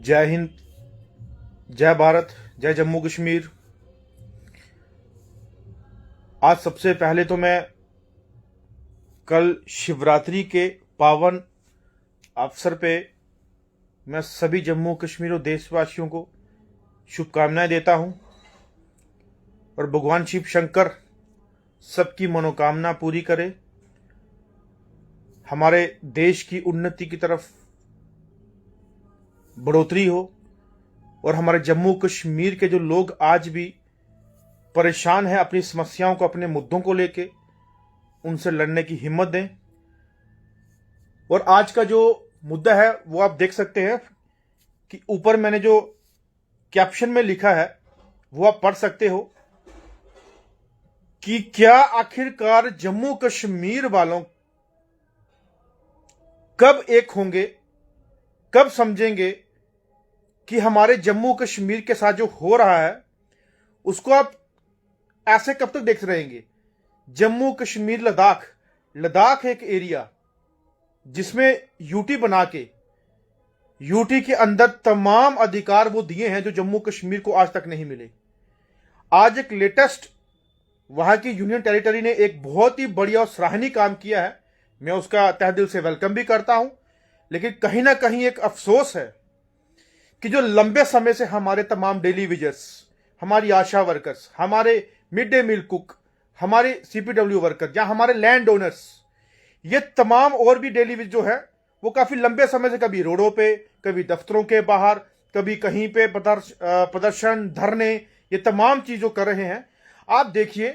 जय हिंद, जय भारत, जय जम्मू कश्मीर। आज सबसे पहले तो मैं कल शिवरात्रि के पावन अवसर पे मैं सभी जम्मू कश्मीर और देशवासियों को शुभकामनाएं देता हूं और भगवान शिव शंकर सबकी मनोकामना पूरी करे, हमारे देश की उन्नति की तरफ बढ़ोतरी हो और हमारे जम्मू कश्मीर के जो लोग आज भी परेशान हैं अपनी समस्याओं को, अपने मुद्दों को लेके, उनसे लड़ने की हिम्मत दें। और आज का जो मुद्दा है वो आप देख सकते हैं कि ऊपर मैंने जो कैप्शन में लिखा है वो आप पढ़ सकते हो कि क्या आखिरकार जम्मू कश्मीर वालों कब एक होंगे, कब समझेंगे कि हमारे जम्मू कश्मीर के साथ जो हो रहा है उसको आप ऐसे कब तक देखते रहेंगे। जम्मू कश्मीर लद्दाख एक एरिया जिसमें यूटी बना के यूटी के अंदर तमाम अधिकार वो दिए हैं जो जम्मू कश्मीर को आज तक नहीं मिले। आज एक लेटेस्ट वहां की यूनियन टेरिटरी ने एक बहुत ही बढ़िया और सराहनीय काम किया है, मैं उसका तहे दिल से वेलकम भी करता हूं। लेकिन कहीं ना कहीं एक अफसोस है कि जो लंबे समय से हमारे तमाम डेली वेजर्स, हमारी आशा वर्कर्स, हमारे मिड डे मील कुक, हमारे सीपीडब्ल्यू वर्कर या हमारे लैंड ओनर्स, ये तमाम और भी डेली वेज जो है वो काफी लंबे समय से कभी रोडों पे, कभी दफ्तरों के बाहर, कभी कहीं पे प्रदर्शन, धरने, ये तमाम चीजों कर रहे हैं। आप देखिए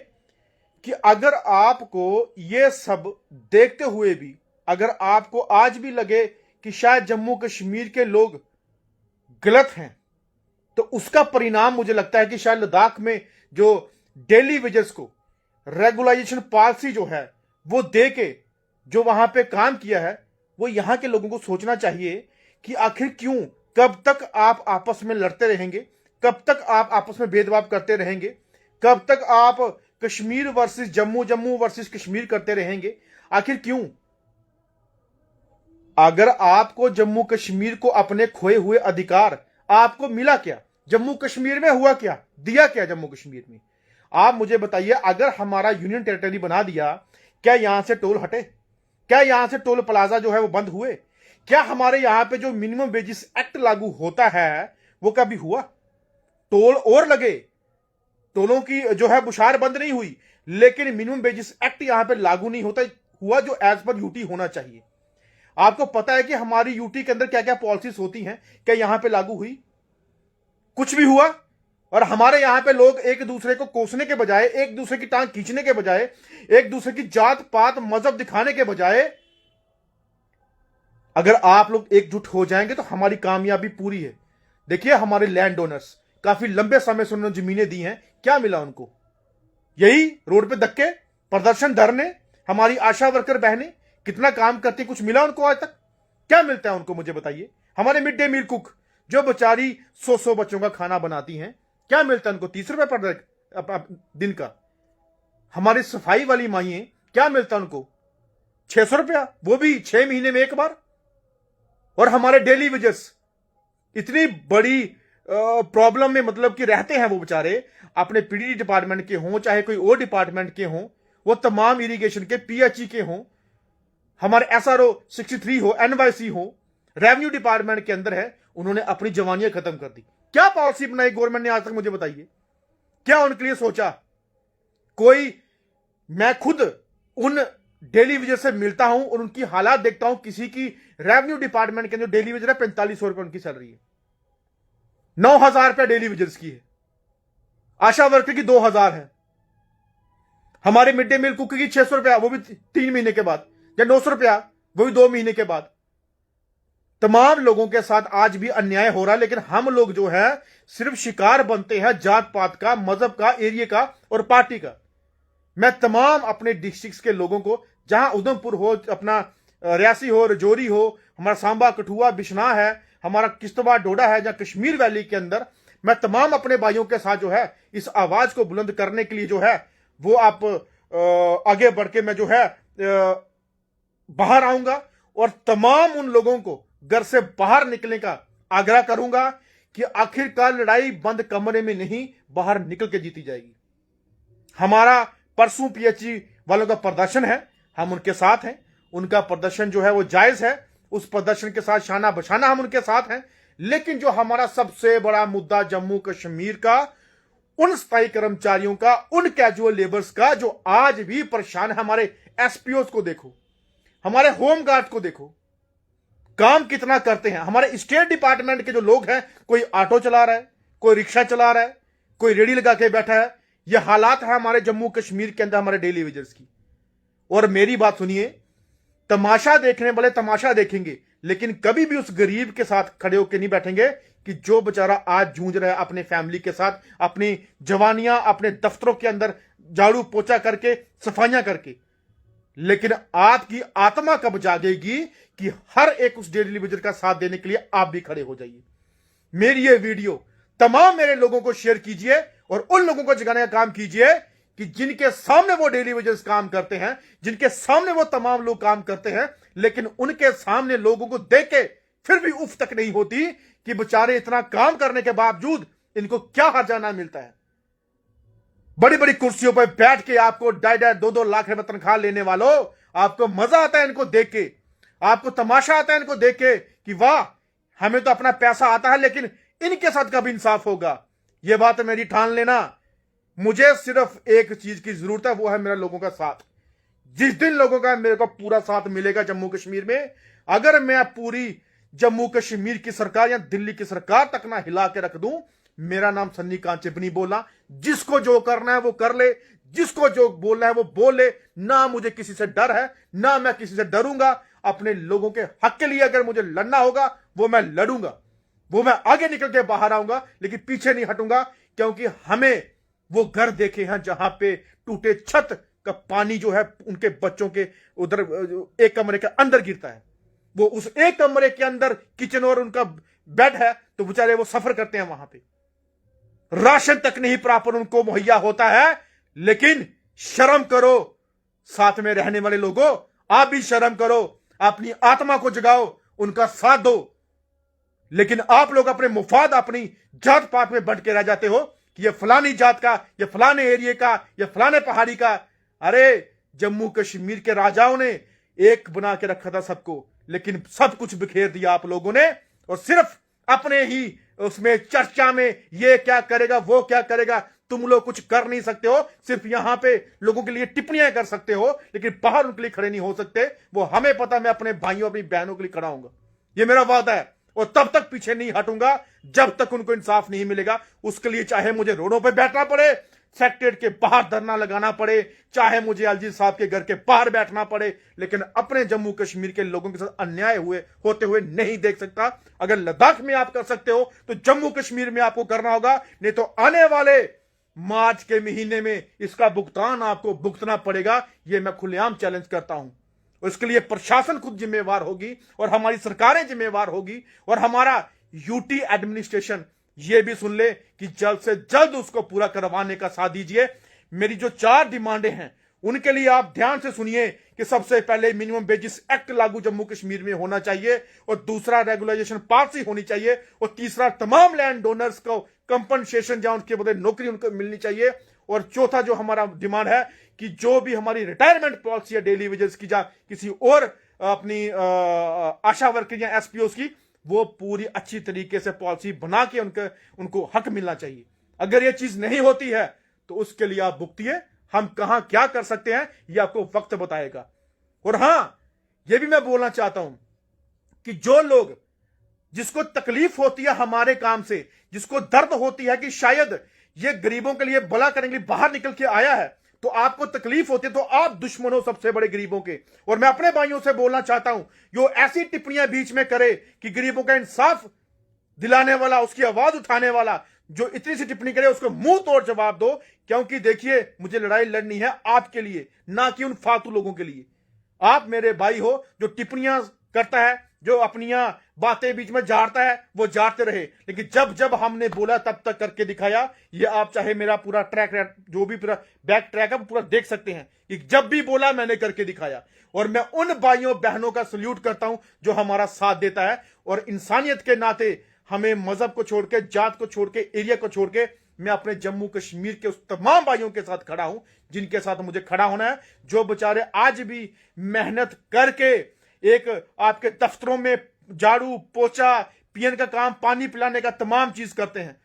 कि अगर आपको ये सब देखते हुए भी अगर आपको आज भी लगे कि शायद जम्मू कश्मीर के लोग गलत हैं, तो उसका परिणाम मुझे लगता है कि शायद लद्दाख में जो डेली वेजेस को रेगुलाइजेशन पॉलिसी जो है वो दे के जो वहां पे काम किया है, वो यहां के लोगों को सोचना चाहिए कि आखिर क्यों, कब तक आप आपस में लड़ते रहेंगे, कब तक आप आपस में भेदभाव करते रहेंगे, कब तक आप कश्मीर वर्सेस जम्मू, जम्मू वर्सेस कश्मीर करते रहेंगे, आखिर क्यों। अगर आपको जम्मू कश्मीर को अपने खोए हुए अधिकार आपको मिला क्या, जम्मू कश्मीर में हुआ क्या, दिया क्या जम्मू कश्मीर में, आप मुझे बताइए। अगर हमारा यूनियन टेरिटरी बना दिया, क्या यहां से टोल हटे, क्या यहां से टोल प्लाजा जो है वो बंद हुए, क्या हमारे यहां पे जो मिनिमम वेजेस एक्ट लागू होता है वो कभी हुआ, टोल और लगे, टोलों की जो है बुशार बंद नहीं हुई, लेकिन मिनिमम वेजेस एक्ट यहां पे लागू नहीं होता हुआ जो एज पर यूटी होना चाहिए। आपको पता है कि हमारी यूटी के अंदर क्या क्या पॉलिसीज होती हैं, क्या यहां पे लागू हुई, कुछ भी हुआ। और हमारे यहां पे लोग एक दूसरे को कोसने के बजाय, एक दूसरे की टांग खींचने के बजाय, एक दूसरे की जात पात मजहब दिखाने के बजाय, अगर आप लोग एकजुट हो जाएंगे तो हमारी कामयाबी पूरी है। देखिए हमारे लैंड ओनर्स काफी लंबे समय से उन्होंने जमीनें दी हैं, क्या मिला उनको, यही रोड पे धक्के, प्रदर्शन, धरने। हमारी आशा वर्कर बहनें कितना काम करती, कुछ मिला उनको आज तक, क्या मिलता है उनको मुझे बताइए। हमारे मिड डे मील कुक जो बेचारी 100 बच्चों का खाना बनाती हैं, क्या मिलता है उनको, 30 रुपए पर दिन का। हमारी सफाई वाली माइएं, क्या मिलता है उनको, 600 रुपया, वो भी 6 महीने में एक बार। और हमारे डेली वेजर्स इतनी बड़ी प्रॉब्लम में मतलब कि रहते हैं वो बेचारे, अपने पीडीडी डिपार्टमेंट के हों चाहे कोई और डिपार्टमेंट के हों, वो तमाम इरिगेशन के, पीएचई के हों, हमारे एसआरओ 63 हो, एनवाईसी हो, रेवेन्यू डिपार्टमेंट के अंदर है, उन्होंने अपनी जवानियां खत्म कर दी। क्या पॉलिसी बनाई गवर्नमेंट ने आज तक मुझे बताइए, क्या उनके लिए सोचा कोई। मैं खुद उन डेली वेजर से मिलता हूं और उनकी हालात देखता हूं। किसी की रेवेन्यू डिपार्टमेंट के अंदर डेली वेजर है 4500 रुपए उनकी सैलरी है, 9000 रुपया डेली वेजर्स की है, आशा वर्कर की 2000 है, हमारे मिड डे मील कुक की 600 रुपया, वो भी 3 महीने के बाद, या 900 रुपया, वो भी 2 महीने के बाद। तमाम लोगों के साथ आज भी अन्याय हो रहा है, लेकिन हम लोग जो है सिर्फ शिकार बनते हैं जात पात का, मजहब का, एरिया का और पार्टी का। मैं तमाम अपने डिस्ट्रिक्ट के लोगों को, जहां उधमपुर हो, अपना रियासी हो, रजौरी हो, हमारा सांबा, कठुआ, बिश्नाह है, हमारा किश्तवाड़, डोडा है, जहां कश्मीर वैली के अंदर, मैं तमाम अपने भाइयों के साथ जो है इस आवाज को बुलंद करने के लिए जो है वो आप आगे बढ़ के मैं जो है बाहर आऊंगा और तमाम उन लोगों को घर से बाहर निकलने का आग्रह करूंगा कि आखिरकार लड़ाई बंद कमरे में नहीं, बाहर निकल के जीती जाएगी। हमारा परसों पीएचई वालों का प्रदर्शन है, हम उनके साथ हैं। उनका प्रदर्शन जो है वो जायज है, उस प्रदर्शन के साथ शाना बशाना हम उनके साथ हैं। लेकिन जो हमारा सबसे बड़ा मुद्दा जम्मू कश्मीर का, उन स्थायी कर्मचारियों का, उन कैजुअल लेबर्स का जो आज भी परेशान है, हमारे एसपीओस को देखो, हमारे होम गार्ड को देखो, काम कितना करते हैं। हमारे स्टेट डिपार्टमेंट के जो लोग हैं, कोई ऑटो चला रहा है, कोई रिक्शा चला रहा है, कोई रेडी लगा के बैठा है। यह हालात है हमारे जम्मू कश्मीर के अंदर, हमारे डेली वेजर्स की। और मेरी बात सुनिए, तमाशा देखने वाले तमाशा देखेंगे, लेकिन कभी भी उस गरीब के साथ खड़े होकर नहीं बैठेंगे कि जो बेचारा आज जूझ रहा है अपने फैमिली के साथ, अपनी जवानियां अपने दफ्तरों के अंदर झाड़ू पोछा करके, सफाइयां करके। लेकिन आपकी आत्मा कब जागेगी कि हर एक उस डेली वेजर का साथ देने के लिए आप भी खड़े हो जाइए। मेरी ये वीडियो तमाम मेरे लोगों को शेयर कीजिए और उन लोगों को जगाने का काम कीजिए कि जिनके सामने वो डेली वेजर्स काम करते हैं, जिनके सामने वो तमाम लोग काम करते हैं, लेकिन उनके सामने लोगों को देख के फिर भी उफ तक नहीं होती कि बेचारे इतना काम करने के बावजूद इनको क्या हर्जाना मिलता है। बड़ी बड़ी कुर्सियों पर बैठ के आपको 2.5-2 लाख रुपए तनख्वाह लेने वालों, आपको मजा आता है इनको देख के, आपको तमाशा आता है इनको देख के कि वाह, हमें तो अपना पैसा आता है, लेकिन इनके साथ कब इंसाफ होगा। यह बात मेरी ठान लेना। मुझे सिर्फ एक चीज की जरूरत है, वो है मेरा लोगों का साथ। जिस दिन लोगों का मेरे को पूरा साथ मिलेगा जम्मू कश्मीर में, अगर मैं पूरी जम्मू कश्मीर की सरकार या दिल्ली की सरकार तक ना हिला के रख दूं, मेरा नाम सन्नी कांचन नहीं बोला। जिसको जो करना है वो कर ले, जिसको जो बोलना है वो बोले। ना मुझे किसी से डर है, ना मैं किसी से डरूंगा। अपने लोगों के हक के लिए अगर मुझे लड़ना होगा वो मैं लड़ूंगा, वो मैं आगे निकल के बाहर आऊंगा, लेकिन पीछे नहीं हटूंगा। क्योंकि हमें वो घर देखे हैं जहां पे टूटे छत का पानी जो है उनके बच्चों के उधर एक कमरे के अंदर गिरता है। वो उस एक कमरे के अंदर किचन और उनका बेड है, तो बेचारे वो सफर करते हैं वहां पे। राशन तक नहीं प्रॉपर उनको मुहैया होता है। लेकिन शर्म करो, साथ में रहने वाले लोगों, आप भी शर्म करो, अपनी आत्मा को जगाओ, उनका साथ दो। लेकिन आप लोग अपने मुफाद, अपनी जात पात में बंट के रह जाते हो कि ये फलानी जात का, ये फलाने एरिया का, ये फलाने पहाड़ी का। अरे जम्मू कश्मीर के राजाओं ने एक बना के रखा था सबको, लेकिन सब कुछ बिखेर दिया आप लोगों ने। और सिर्फ अपने ही उसमें चर्चा में ये क्या करेगा, वो क्या करेगा, तुम लोग कुछ कर नहीं सकते हो। सिर्फ यहां पे लोगों के लिए टिप्पणियां कर सकते हो, लेकिन बाहर उनके लिए खड़े नहीं हो सकते। वो हमें पता, मैं अपने भाइयों अपनी बहनों के लिए खड़ा हूंगा, ये मेरा वादा है। और तब तक पीछे नहीं हटूंगा जब तक उनको इंसाफ नहीं मिलेगा। उसके लिए चाहे मुझे रोडों पे बैठना पड़े, सेक्रेटरीट के बाहर धरना लगाना पड़े, चाहे मुझे अलजीत साहब के घर के बाहर बैठना पड़े, लेकिन अपने जम्मू कश्मीर के लोगों के साथ अन्याय होते हुए नहीं देख सकता। अगर लद्दाख में आप कर सकते हो तो जम्मू कश्मीर में आपको करना होगा, नहीं तो आने वाले मार्च के महीने में इसका भुगतान आपको भुगतना पड़ेगा। यह मैं खुलेआम चैलेंज करता हूं। उसके लिए प्रशासन खुद जिम्मेवार होगी और हमारी सरकारें जिम्मेवार होगी, और हमारा यूटी एडमिनिस्ट्रेशन ये भी सुन ले कि जल्द से जल्द उसको पूरा करवाने का साथ दीजिए। मेरी जो 4 डिमांडें हैं उनके लिए आप ध्यान से सुनिए कि सबसे पहले मिनिमम वेजेस एक्ट लागू जम्मू कश्मीर में होना चाहिए, और दूसरा रेगुलाइजेशन पॉलिसी होनी चाहिए, और तीसरा तमाम लैंड डोनर्स को कंपनसेशन जहां उनके बदले नौकरी उनको मिलनी चाहिए। और चौथा जो हमारा डिमांड है कि जो भी हमारी रिटायरमेंट पॉलिसी है डेली वेजेस की, या किसी और अपनी आशा वर्कर या एसपीओ की, वो पूरी अच्छी तरीके से पॉलिसी बना के उनको हक मिलना चाहिए। अगर ये चीज नहीं होती है तो उसके लिए आप भुगतिए। हम कहां क्या कर सकते हैं ये आपको वक्त बताएगा। और हां, ये भी मैं बोलना चाहता हूं कि जो लोग, जिसको तकलीफ होती है हमारे काम से, जिसको दर्द होती है कि शायद ये गरीबों के लिए भला करने के लिए बाहर निकल के आया है, तो आपको तकलीफ होती है, तो आप दुश्मन हो सबसे बड़े गरीबों के। और मैं अपने भाइयों से बोलना चाहता हूं, जो ऐसी टिप्पणियां बीच में करे कि गरीबों का इंसाफ दिलाने वाला, उसकी आवाज उठाने वाला जो इतनी सी टिप्पणी करे, उसको मुंह तोड़ जवाब दो। क्योंकि देखिए, मुझे लड़ाई लड़नी है आपके लिए, ना कि उन फालतू लोगों के लिए। आप मेरे भाई हो, जो टिप्पणियां करता है, जो अपनियां बातें बीच में झाड़ता है, वो झाड़ते रहे, लेकिन जब जब हमने बोला तब तक करके दिखाया। ये आप चाहे मेरा पूरा ट्रैक, जो भी पूरा बैक ट्रैक है, पूरा देख सकते हैं कि जब भी बोला मैंने करके दिखाया। और मैं उन भाइयों बहनों का सल्यूट करता हूं जो हमारा साथ देता है। और इंसानियत के नाते हमें मजहब को छोड़ के, जात को छोड़ के, एरिया को छोड़ के मैं अपने जम्मू कश्मीर के उस तमाम भाइयों के साथ खड़ा हूं जिनके साथ मुझे खड़ा होना है, जो बेचारे आज भी मेहनत करके एक आपके दफ्तरों में झाड़ू पोछा, पीएन का काम, पानी पिलाने का तमाम चीज करते हैं,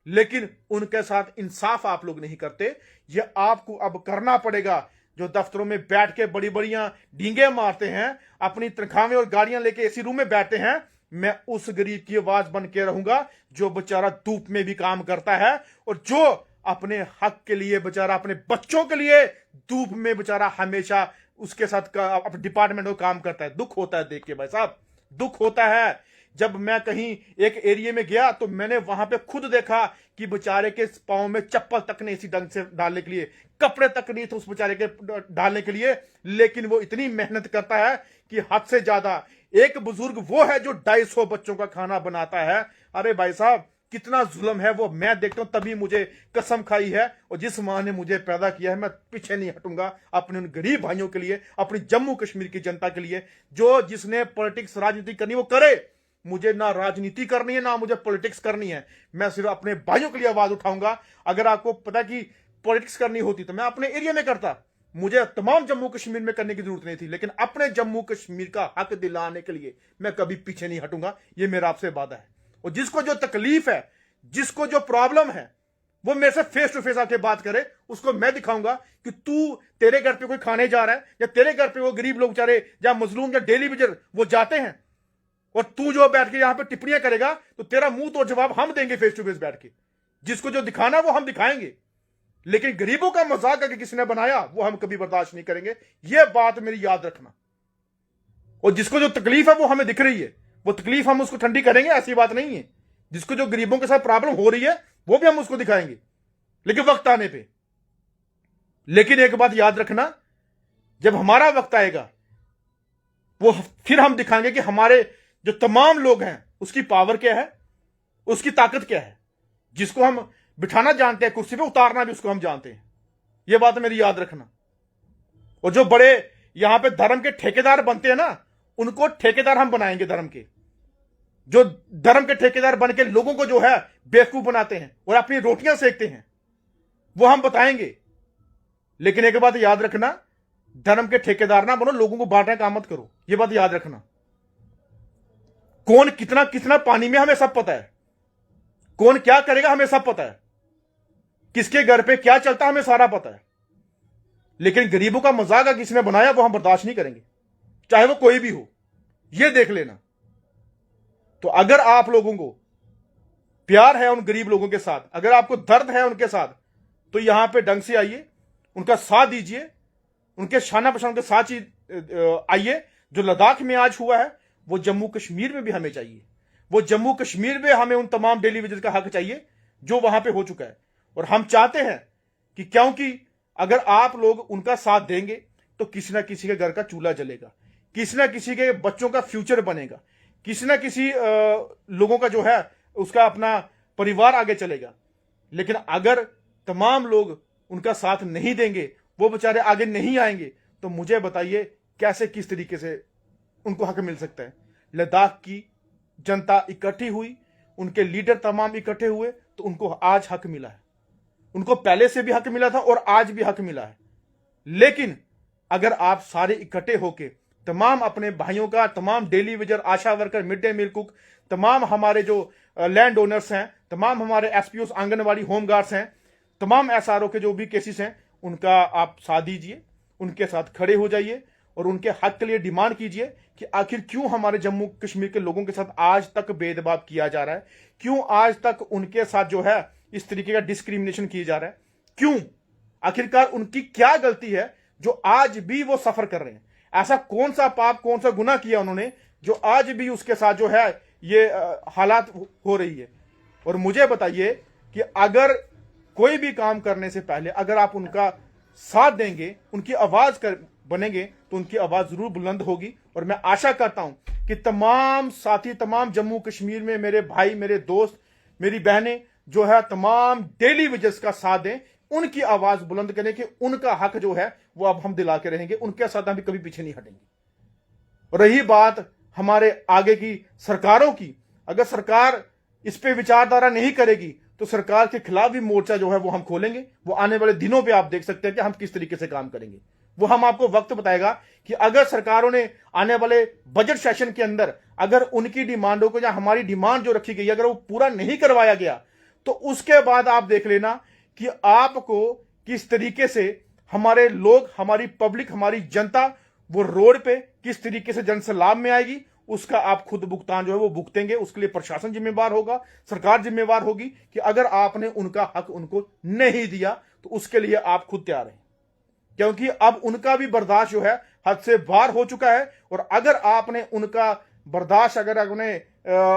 लेकिन उनके साथ इंसाफ आप लोग नहीं करते। ये आपको अब करना पड़ेगा। जो दफ्तरों में बैठ के बड़ी बड़ियां डींगे मारते हैं, अपनी तनख्वाहें और गाड़ियां लेके एसी रूम में बैठते हैं, मैं उस गरीब की आवाज बन के रहूंगा जो बेचारा धूप में भी काम करता है और जो अपने हक के लिए बेचारा, अपने बच्चों के लिए धूप में बेचारा हमेशा उसके साथ अपने डिपार्टमेंट में काम करता है। दुख होता है देख के भाई साहब, दुख होता है। जब मैं कहीं एक एरिया में गया तो मैंने वहां पे खुद देखा कि बेचारे के पांव में चप्पल तक नहीं इसी ढंग से डालने के लिए, कपड़े तक नहीं थे उस बेचारे के डालने के लिए, लेकिन वो इतनी मेहनत करता है कि हद से ज्यादा। एक बुजुर्ग वो है जो 250 बच्चों का खाना बनाता है। अरे भाई साहब, कितना जुल्म है वो मैं देखता हूं, तभी मुझे कसम खाई है। और जिस मां ने मुझे पैदा किया है, मैं पीछे नहीं हटूंगा अपने उन गरीब भाइयों के लिए, अपनी जम्मू कश्मीर की जनता के लिए। जो जिसने पॉलिटिक्स, राजनीति करनी वो करे, मुझे ना राजनीति करनी है ना मुझे पॉलिटिक्स करनी है। मैं सिर्फ अपने भाइयों के लिए आवाज उठाऊंगा। अगर आपको पता कि पॉलिटिक्स करनी होती तो मैं अपने एरिया में करता, मुझे तमाम जम्मू कश्मीर में करने की जरूरत नहीं थी, लेकिन अपने जम्मू कश्मीर का हक दिलाने के लिए मैं कभी पीछे नहीं हटूंगा। ये मेरा आपसे वादा है। और जिसको जो तकलीफ है, जिसको जो प्रॉब्लम है, वो मेरे से फेस टू फेस आके बात करे, उसको मैं दिखाऊंगा कि तेरे घर पे कोई खाने जा रहा है, या तेरे घर पे वो गरीब लोग बेचारे या मजलूम या डेली वेजर वो जाते हैं, और तू जो बैठ के यहां पे टिप्पणियां करेगा तो तेरा मुंह तो जवाब हम देंगे फेस टू फेस बैठ के। जिसको जो दिखाना वो हम दिखाएंगे, लेकिन गरीबों का मजाक अगर किसी ने बनाया वो हम कभी बर्दाश्त नहीं करेंगे। ये बात मेरी याद रखना। और जिसको जो तकलीफ है वो हमें दिख रही है, वो तकलीफ हम उसको ठंडी करेंगे, ऐसी बात नहीं है। जिसको जो गरीबों के साथ प्रॉब्लम हो रही है वो भी हम उसको दिखाएंगे, लेकिन वक्त आने पे। लेकिन एक बात याद रखना, जब हमारा वक्त आएगा वो फिर हम दिखाएंगे कि हमारे जो तमाम लोग हैं उसकी पावर क्या है, उसकी ताकत क्या है। जिसको हम बिठाना जानते हैं कुर्सी पे, उतारना भी उसको हम जानते हैं। यह बात मेरी याद रखना। और जो बड़े यहां पे धर्म के ठेकेदार बनते हैं ना, उनको ठेकेदार हम बनाएंगे धर्म के। जो धर्म के ठेकेदार बन के लोगों को जो है बेवकूफ बनाते हैं और अपनी रोटियां सेकते हैं, वो हम बताएंगे। लेकिन एक बात याद रखना, धर्म के ठेकेदार ना बनो, लोगों को बांटने का काम मत करो। यह बात याद रखना। कौन कितना कितना पानी में हमें सब पता है, कौन क्या करेगा हमें सब पता है, किसके घर पे क्या चलता है हमें सारा पता है। लेकिन गरीबों का मजाक अगर किसी ने बनाया वो हम बर्दाश्त नहीं करेंगे, चाहे वो कोई भी हो। यह देख लेना। तो अगर आप लोगों को प्यार है उन गरीब लोगों के साथ, अगर आपको दर्द है उनके साथ, तो यहां पे ढंग से आइए, उनका साथ दीजिए, उनके शाना पशान के साथ ही आइए। जो लद्दाख में आज हुआ है वो जम्मू कश्मीर में भी हमें चाहिए। वो जम्मू कश्मीर में हमें उन तमाम डेली वेजेस का हक चाहिए जो वहां पे हो चुका है। और हम चाहते हैं कि, क्योंकि अगर आप लोग उनका साथ देंगे तो किसी ना किसी के घर का चूल्हा जलेगा, किसी ना किसी के बच्चों का फ्यूचर बनेगा, किसी ना किसी लोगों का जो है उसका अपना परिवार आगे चलेगा। लेकिन अगर तमाम लोग उनका साथ नहीं देंगे, वो बेचारे आगे नहीं आएंगे, तो मुझे बताइए कैसे, किस तरीके से उनको हक मिल सकता है। लद्दाख की जनता इकट्ठी हुई, उनके लीडर तमाम इकट्ठे हुए, तो उनको आज हक मिला है। उनको पहले से भी हक मिला था और आज भी हक मिला है। लेकिन अगर आप सारे इकट्ठे होके तमाम अपने भाइयों का, तमाम daily wager, ASHA worker, mid day meal cook, तमाम हमारे जो लैंड ओनर्स हैं, तमाम हमारे एसपीओ, आंगनवाड़ी, होमगार्ड्स हैं, तमाम एसआरओ के जो भी केसेस हैं, उनका आप साथ दीजिए, उनके साथ खड़े हो जाइए और उनके हक के लिए डिमांड कीजिए कि आखिर क्यों हमारे जम्मू कश्मीर के लोगों के साथ आज तक भेदभाव किया जा रहा है, क्यों आज तक उनके साथ जो है इस तरीके का डिस्क्रिमिनेशन किया जा रहा है, क्यों, आखिरकार उनकी क्या गलती है जो आज भी वो सफर कर रहे हैं। ऐसा कौन सा पाप, कौन सा गुनाह किया उन्होंने जो आज भी उसके साथ जो है ये हालात हो रही है। और मुझे बताइए कि अगर कोई भी काम करने से पहले अगर आप उनका साथ देंगे, उनकी आवाज बनेंगे, तो उनकी आवाज जरूर बुलंद होगी। और मैं आशा करता हूं कि तमाम साथी, तमाम जम्मू कश्मीर में मेरे भाई, मेरे दोस्त, मेरी बहनें जो है तमाम डेली वेजेस का साथ दें, उनकी आवाज बुलंद करें कि उनका हक जो है वो अब हम दिला के रहेंगे, उनके साथ हम भी कभी पीछे नहीं हटेंगे। और रही बात हमारे आगे की सरकारों की, अगर सरकार इस पे विचारधारा नहीं करेगी तो सरकार के खिलाफ भी मोर्चा जो है वो हम खोलेंगे। वो आने वाले दिनों पे आप देख सकते हैं कि हम किस तरीके से काम करेंगे। वो हम आपको वक्त बताएगा कि अगर सरकारों ने आने वाले बजट सेशन के अंदर अगर उनकी डिमांडों को या हमारी डिमांड जो रखी गई अगर वो पूरा नहीं करवाया गया तो उसके बाद आप देख लेना कि आपको किस तरीके से हमारे लोग, हमारी पब्लिक, हमारी जनता वो रोड पे किस तरीके से जन सलाम में आएगी। उसका आप खुद भुगतान जो है वो भुगतेंगे। उसके लिए प्रशासन जिम्मेवार होगा, सरकार जिम्मेवार होगी कि अगर आपने उनका हक उनको नहीं दिया तो उसके लिए आप खुद तैयार हैं, क्योंकि अब उनका भी बर्दाश्त जो है हद से बाहर हो चुका है। और अगर आपने उनका बर्दाश्त अगर आपने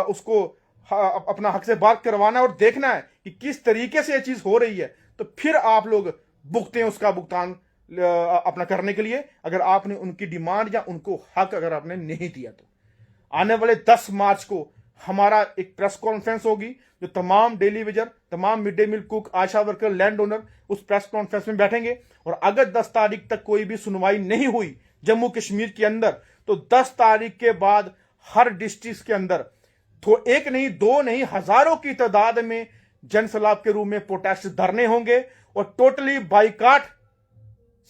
उसको अपना हक से बाहर करवाना और देखना है कि किस तरीके से ये चीज हो रही है तो फिर आप लोग भुगते हैं उसका भुगतान अपना करने के लिए, अगर आपने उनकी डिमांड या उनको हक अगर आपने नहीं दिया तो। आने वाले 10 मार्च को हमारा एक प्रेस कॉन्फ्रेंस होगी जो तमाम डेली वेजर, तमाम मिड डे मील कुक, आशा वर्कर, लैंड ओनर उस प्रेस कॉन्फ्रेंस में बैठेंगे। और अगर 10 तारीख तक कोई भी सुनवाई नहीं हुई जम्मू कश्मीर के अंदर तो 10 तारीख के बाद हर डिस्ट्रिक्ट के अंदर तो एक नहीं, दो नहीं, हजारों की तादाद में जन सलाब के रूप में प्रोटेस्ट धरने होंगे और टोटली बाइकाट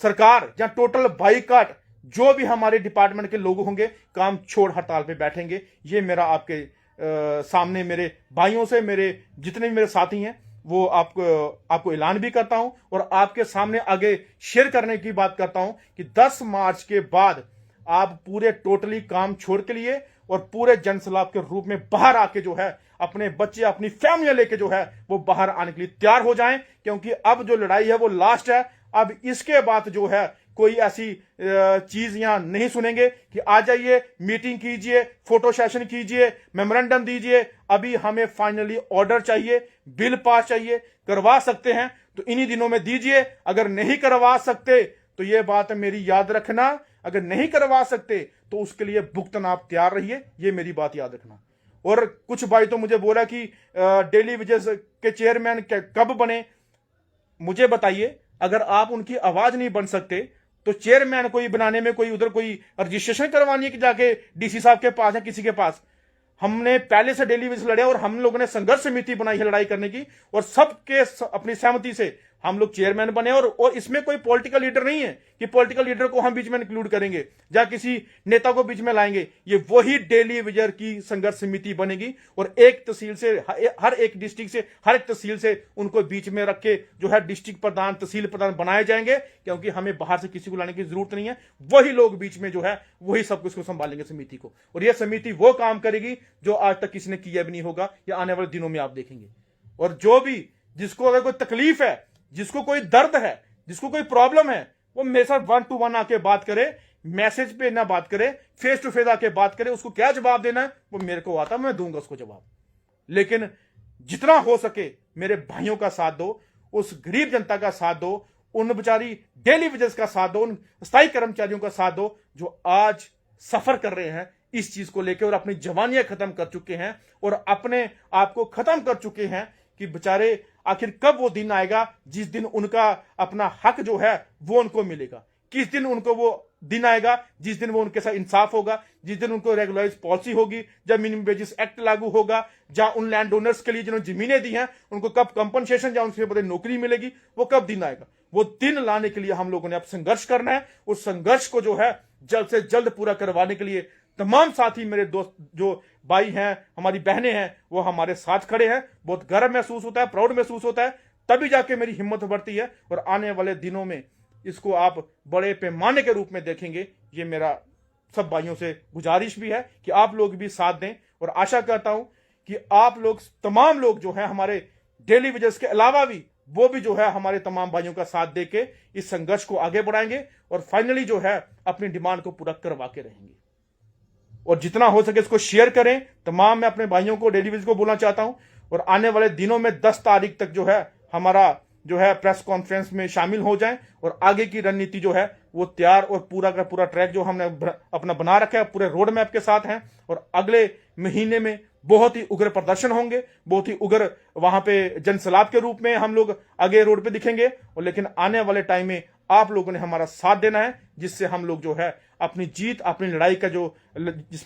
सरकार या टोटल बाइकाट जो भी हमारे डिपार्टमेंट के लोग होंगे काम छोड़ हड़ताल पे बैठेंगे। ये मेरा आपके सामने मेरे भाइयों से, मेरे जितने भी मेरे साथी हैं वो आपको ऐलान भी करता हूं और आपके सामने आगे शेयर करने की बात करता हूं कि 10 मार्च के बाद आप पूरे टोटली काम छोड़ के लिए और पूरे जन सलाब के रूप में बाहर आके जो है अपने बच्चे, अपनी फैमिली लेके जो है वो बाहर आने के लिए तैयार हो जाएं, क्योंकि अब जो लड़ाई है वो लास्ट है। अब इसके बाद जो है कोई ऐसी चीज यहां नहीं सुनेंगे कि आ जाइए, मीटिंग कीजिए, फोटो सेशन कीजिए, मेमोरेंडम दीजिए। अभी हमें फाइनली ऑर्डर चाहिए, बिल पास चाहिए। करवा सकते हैं तो इन्हीं दिनों में दीजिए, अगर नहीं करवा सकते तो ये बात मेरी याद रखना, अगर नहीं करवा सकते तो उसके लिए भुगतान आप तैयार रहिए, ये मेरी बात याद रखना। और कुछ भाई तो मुझे बोला कि डेली वेजेस के चेयरमैन कब बने, मुझे बताइए। अगर आप उनकी आवाज नहीं बन सकते तो चेयरमैन कोई बनाने में कोई उधर कोई रजिस्ट्रेशन करवानी है कि जाके डीसी साहब के पास या किसी के पास। हमने पहले से डेली वेजेस लड़े और हम लोगों ने संघर्ष समिति बनाई है लड़ाई करने की और सबके अपनी सहमति से हम लोग चेयरमैन बने। और इसमें कोई पॉलिटिकल लीडर नहीं है कि पॉलिटिकल लीडर को हम बीच में इंक्लूड करेंगे या किसी नेता को बीच में लाएंगे। ये वही डेली वेजर की संघर्ष समिति बनेगी और एक तहसील से, हर एक डिस्ट्रिक्ट से, हर एक तहसील से उनको बीच में रख के जो है डिस्ट्रिक्ट प्रधान, तहसील प्रधान बनाए जाएंगे, क्योंकि हमें बाहर से किसी को लाने की जरूरत नहीं है। वही लोग बीच में जो है वही सब कुछ को संभालेंगे समिति को। और यह समिति वो काम करेगी जो आज तक किसी ने किया भी नहीं होगा, या आने वाले दिनों में आप देखेंगे। और जो भी जिसको अगर कोई तकलीफ है, जिसको कोई दर्द है, जिसको कोई प्रॉब्लम है, वो मेरे साथ 1 to 1 आके बात करे, मैसेज पे ना बात करे, फेस टू फेस आके बात करे। उसको क्या जवाब देना है वो मेरे को आता, मैं दूंगा उसको जवाब। लेकिन जितना हो सके मेरे भाइयों का साथ दो, उस गरीब जनता का साथ दो, उन बेचारी डेली वेजेस का साथ दो, उन स्थायी कर्मचारियों का साथ दो जो आज सफर कर रहे हैं इस चीज को लेकर और अपनी जवानियां खत्म कर चुके हैं और अपने आप को खत्म कर चुके हैं कि बेचारे आखिर कब वो दिन आएगा जिस दिन उनका अपना हक जो है वो उनको मिलेगा। किस दिन उनको वो दिन आएगा जिस दिन वो उनके साथ इंसाफ होगा, जिस दिन उनको रेगुलराइज पॉलिसी होगी, जब मिनिमम वेजेस एक्ट लागू होगा, जहां उन लैंड ओनर्स के लिए जिन्होंने जमीनें दी हैं उनको कब कंपनसेशन या उनसे बड़े नौकरी मिलेगी, वो कब दिन आएगा। वो दिन लाने के लिए हम लोगों ने अब संघर्ष करना है। उस संघर्ष को जो है जल्द से जल्द पूरा करवाने के लिए तमाम साथी, मेरे दोस्त, जो भाई हैं, हमारी बहनें हैं, वो हमारे साथ खड़े हैं। बहुत गर्व महसूस होता है, प्राउड महसूस होता है, तभी जाके मेरी हिम्मत बढ़ती है। और आने वाले दिनों में इसको आप बड़े पैमाने के रूप में देखेंगे। ये मेरा सब भाइयों से गुजारिश भी है कि आप लोग भी साथ दें। और आशा करता हूं कि आप लोग, तमाम लोग जो है हमारे डेली वेजेस के अलावा भी, वो भी जो है हमारे तमाम भाइयों का साथ देके इस संघर्ष को आगे बढ़ाएंगे और फाइनली जो है अपनी डिमांड को पूरा करवा के रहेंगे। और जितना हो सके इसको शेयर करें। तमाम मैं अपने भाइयों को, डेली वेजेस को बोलना चाहता हूं। और आने वाले दिनों में 10 तारीख तक जो है हमारा जो है प्रेस कॉन्फ्रेंस में शामिल हो जाएं और आगे की रणनीति जो है वो तैयार और पूरा का पूरा ट्रैक जो हमने अपना बना रखा है पूरे रोड मैप के साथ हैं। और अगले महीने में बहुत ही उग्र प्रदर्शन होंगे, बहुत ही उग्र वहां पे जनसलाब के रूप में हम लोग आगे रोड पे दिखेंगे। और लेकिन आने वाले टाइम में आप लोगों ने हमारा साथ देना है, जिससे हम लोग जो है अपनी जीत, अपनी लड़ाई का जो जिसमें